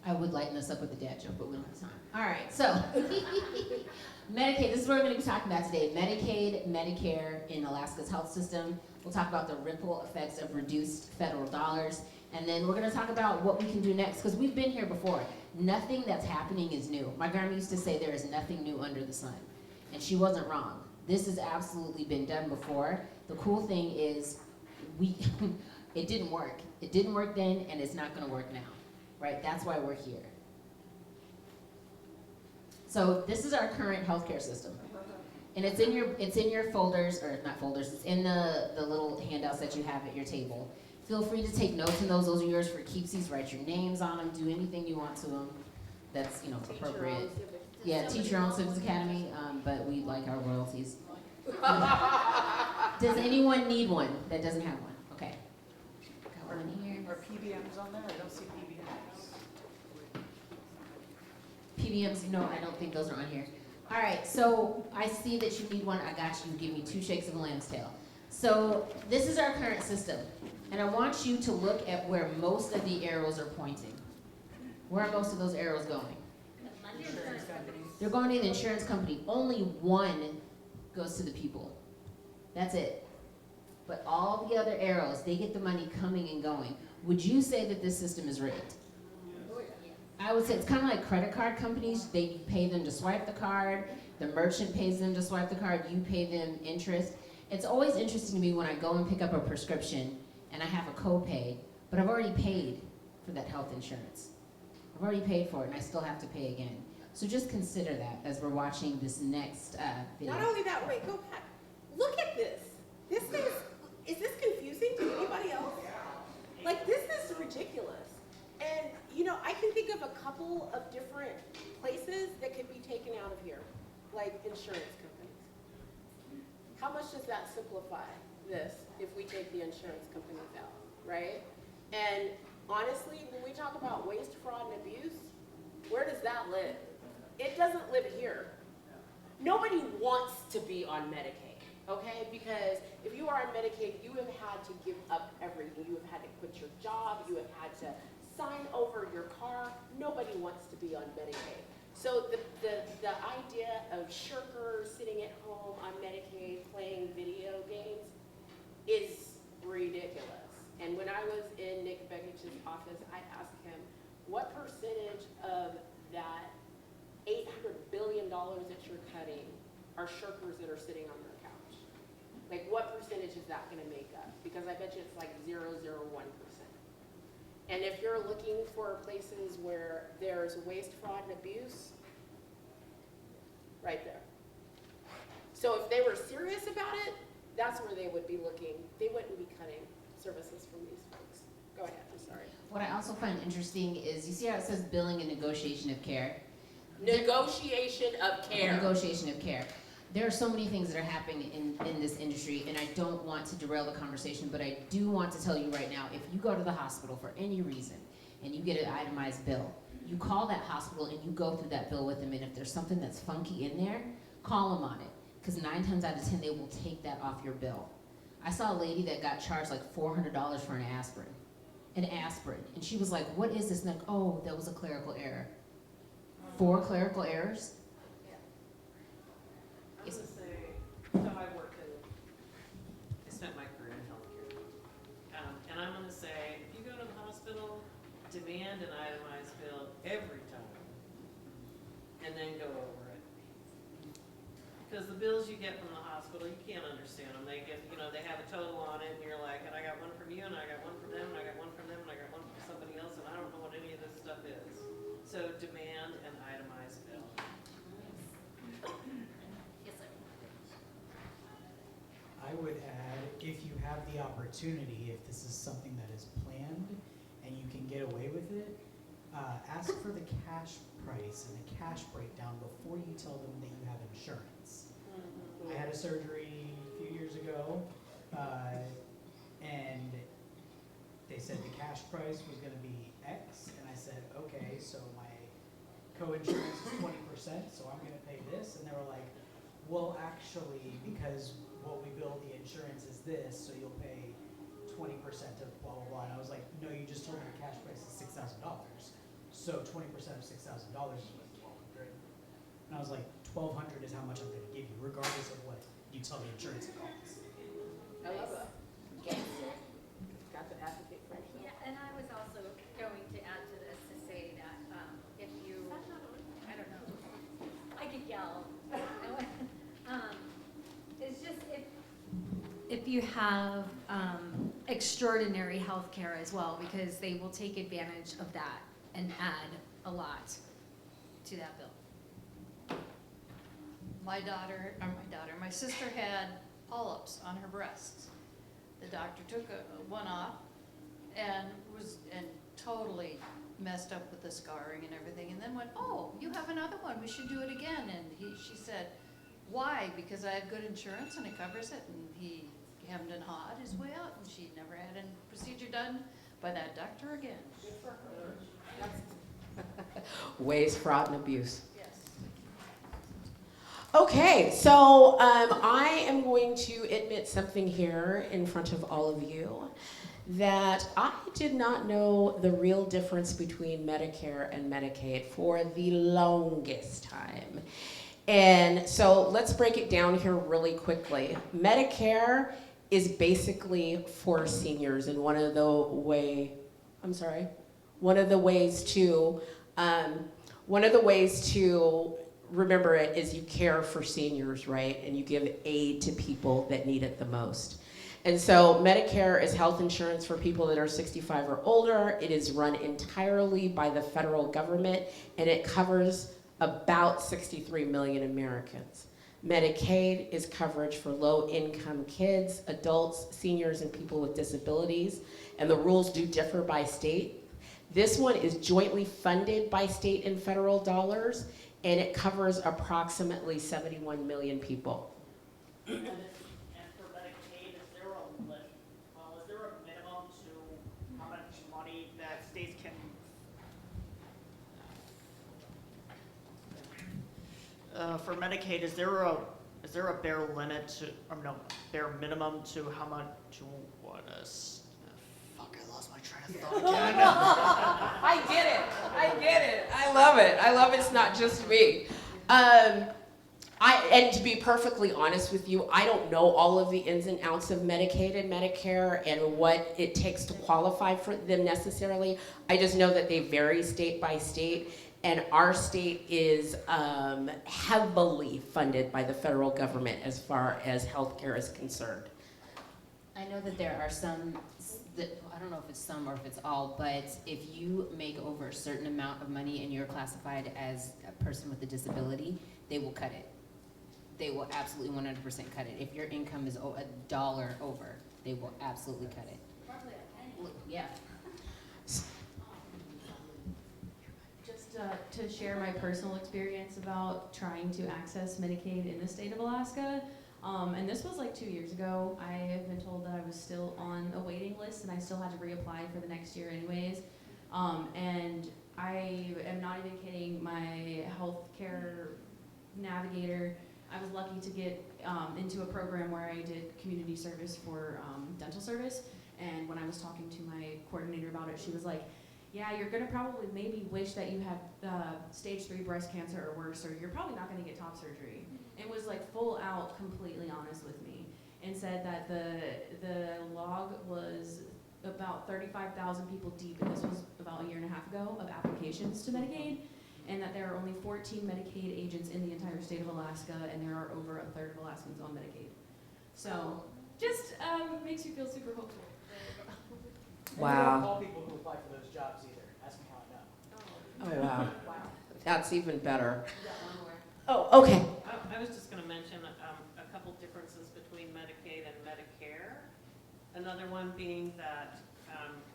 I would lighten this up with the dad joke, but we don't have time. All right, so Medicaid, this is what we're going to be talking about today. Medicaid, Medicare in Alaska's health system. We'll talk about the ripple effects of reduced federal dollars. And then we're going to talk about what we can do next, because we've been here before. Nothing that's happening is new. My grandma used to say there is nothing new under the sun. And she wasn't wrong. This has absolutely been done before. The cool thing is it didn't work. It didn't work then, and it's not going to work now. Right? That's why we're here. So this is our current healthcare system. And it's in your folders, or not folders, it's in the little handouts that you have at your table. Feel free to take notes in those. Those are yours for keepsies. Write your names on them. Do anything you want to them that's, appropriate. Yeah, teach your own civics academy, but we like our royalties. Does anyone need one that doesn't have one? Okay. Got one here. Are PBMs on there? I don't see PBMs. PBMs, no, I don't think those are on here. All right, so I see that you need one. I got you. Give me 2 shakes of a lamb's tail. So this is our current system. And I want you to look at where most of the arrows are pointing. Where are most of those arrows going? Insurance companies. They're going to the insurance company. Only one goes to the people. That's it. But all the other arrows, they get the money coming and going. Would you say that this system is rigged? I would say it's kind of like credit card companies. They pay them to swipe the card. The merchant pays them to swipe the card. You pay them interest. It's always interesting to me when I go and pick up a prescription and I have a copay, but I've already paid for that health insurance. I've already paid for it and I still have to pay again. So just consider that as we're watching this next video. Not only that, wait, go back. Look at this. This is this confusing to anybody else? Like, this is ridiculous. And, I can think of a couple of different places that could be taken out of here, like insurance companies. How much does that simplify this if we take the insurance companies out, right? And honestly, when we talk about waste, fraud, and abuse, where does that live? It doesn't live here. Nobody wants to be on Medicaid, okay? Because if you are on Medicaid, you have had to give up everything. You have had to quit your job. You have had to sign over your car. Nobody wants to be on Medicaid. So the idea of shirkers sitting at home on Medicaid playing video games is ridiculous. And when I was in Nick Begich's office, I asked him, what percentage of that $800 billion that you're cutting are shirkers that are sitting on their couch? Like, what percentage is that going to make up? Because I bet you it's like 0.01%. And if you're looking for places where there's waste, fraud, and abuse, right there. So if they were serious about it, that's where they would be looking. They wouldn't be cutting services from these folks. Go ahead, I'm sorry. What I also find interesting is, you see how it says billing and negotiation of care? Negotiation of care. Negotiation of care. There are so many things that are happening in this industry, and I don't want to derail the conversation, but I do want to tell you right now, if you go to the hospital for any reason and you get an itemized bill, you call that hospital and you go through that bill with them, and if there's something that's funky in there, call them on it, because 9 times out of 10 they will take that off your bill. I saw a lady that got charged like $400 for an aspirin, and she was like, what is this? And like, oh, that was a clerical error. 4 clerical errors? I'm going to say, so I spent my career in healthcare. And I'm going to say, if you go to the hospital, demand an itemized bill every time, and then go over it. Because the bills you get from the hospital, you can't understand them. They get, they have a total on it, and you're like, and I got one from you, and I got one from them, and I got one from them, and I got one from somebody else, and I don't know what any of this stuff is. So demand an itemized bill. I would add, if you have the opportunity, if this is something that is planned and you can get away with it, ask for the cash price and the cash breakdown before you tell them that you have insurance. I had a surgery a few years ago, and they said the cash price was going to be X, and I said, okay, so my co-insurance is 20%, so I'm going to pay this, and they were like, well, actually, because what we bill the insurance is this, so you'll pay 20% of blah, blah, blah. And I was like, no, you just told me the cash price is $6,000. so 20% of $6,000 is what, 1,200? And I was like, 1,200 is how much I'm gonna give you, regardless of what you tell the insurance it costs. I love that. Okay. Got to advocate for yourself. Yeah, and I was also going to add to this to say that, if you, I don't know, I could yell. It's just if you have, extraordinary health care as well, because they will take advantage of that and add a lot to that bill. My sister had polyps on her breasts. The doctor took one off and totally messed up with the scarring and everything, and then went, "Oh, you have another one, we should do it again." And she said, "Why?" "Because I have good insurance and it covers it." And he hemmed and hawed his way out, and she never had a procedure done by that doctor again. Good for her. Waste, fraud, and abuse. Yes. Okay, so I am going to admit something here in front of all of you, that I did not know the real difference between Medicare and Medicaid for the longest time. And so let's break it down here really quickly. Medicare is basically for seniors, and one of the ways to remember it is you care for seniors, right? And you give aid to people that need it the most. And so Medicare is health insurance for people that are 65 or older. It is run entirely by the federal government, and it covers about 63 million Americans. Medicaid is coverage for low-income kids, adults, seniors, and people with disabilities, and the rules do differ by state. This one is jointly funded by state and federal dollars, and it covers approximately 71 million people. And for Medicaid, is there a minimum to how much money that states can? For Medicaid, is there a bare limit to, or no, bare minimum to how much? Fuck! I lost my train of thought again. I get it. I love it. I love it's not just me. And to be perfectly honest with you, I don't know all of the ins and outs of Medicaid and Medicare and what it takes to qualify for them necessarily. I just know that they vary state by state, and our state is heavily funded by the federal government as far as healthcare is concerned. I know that there are some, that, I don't know if it's some or if it's all, but if you make over a certain amount of money and you're classified as a person with a disability, they will cut it. They will absolutely 100% cut it. If your income is $1 over, they will absolutely cut it. Probably a penny. Yeah. Just to share my personal experience about trying to access Medicaid in the state of Alaska. And this was like 2 years ago. I have been told that I was still on a waiting list and I still had to reapply for the next year anyways. And I am not even kidding, my healthcare navigator, I was lucky to get into a program where I did community service for dental service. And when I was talking to my coordinator about it, she was like, yeah, you're gonna probably maybe wish that you had stage 3 breast cancer or worse, or you're probably not gonna get top surgery. It was like full out, completely honest with me, and said that the log was about 35,000 people deep, and this was about a year and a half ago, of applications to Medicaid, and that there are only 14 Medicaid agents in the entire state of Alaska, and there are over a third of Alaskans on Medicaid. So, just makes you feel super hopeful. And we don't call people who apply for those jobs either. Ask me how I know. Oh, wow. Wow. That's even better. We got one more. Oh, okay. I was just gonna mention a couple differences between Medicaid and Medicare. Another one being that,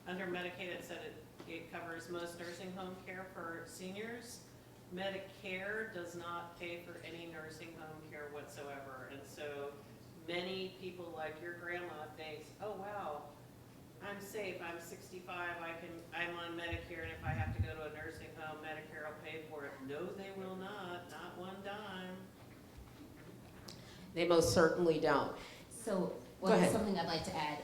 under Medicaid, it said it covers most nursing home care for seniors. Medicare does not pay for any nursing home care whatsoever, and so many people like your grandma thinks, oh wow, I'm safe, I'm 65, I'm on Medicare, and if I have to go to a nursing home, Medicare will pay for it. No, they will not one dime. They most certainly don't. So, Go well, ahead. something I'd like to add.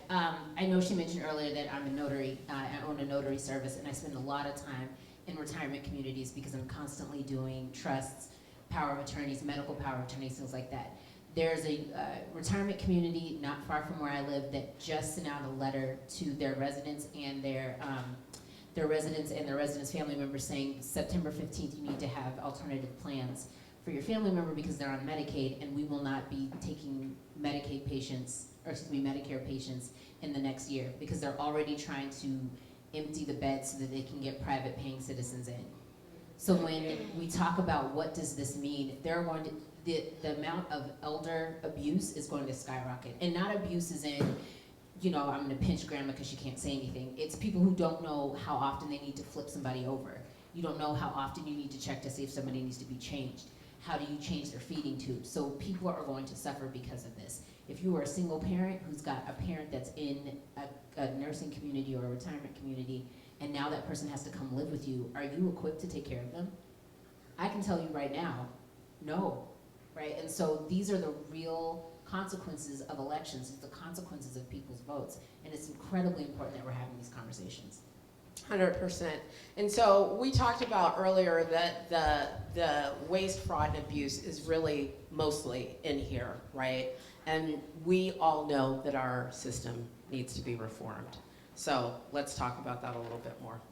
I know she mentioned earlier that I'm a notary, I own a notary service, and I spend a lot of time in retirement communities because I'm constantly doing trusts, power of attorneys, medical power of attorneys, things like that. There's a retirement community not far from where I live that just sent out a letter to their residents and their residents' family members saying September 15th you need to have alternative plans for your family member because they're on Medicaid, and we will not be taking Medicare patients in the next year because they're already trying to empty the beds so that they can get private paying citizens in. So when we talk about what does this mean, the amount of elder abuse is going to skyrocket. And not abuse as in, I'm gonna pinch grandma because she can't say anything. It's people who don't know how often they need to flip somebody over. You don't know how often you need to check to see if somebody needs to be changed. How do you change their feeding tube? So people are going to suffer because of this. If you are a single parent who's got a parent that's in a nursing community or a retirement community, and now that person has to come live with you, are you equipped to take care of them? I can tell you right now, no, right? And so these are the real consequences of elections, it's the consequences of people's votes, and it's incredibly important that we're having these conversations. 100%. And so we talked about earlier that the waste, fraud, and abuse is really mostly in here, right? And we all know that our system needs to be reformed. So let's talk about that a little bit more.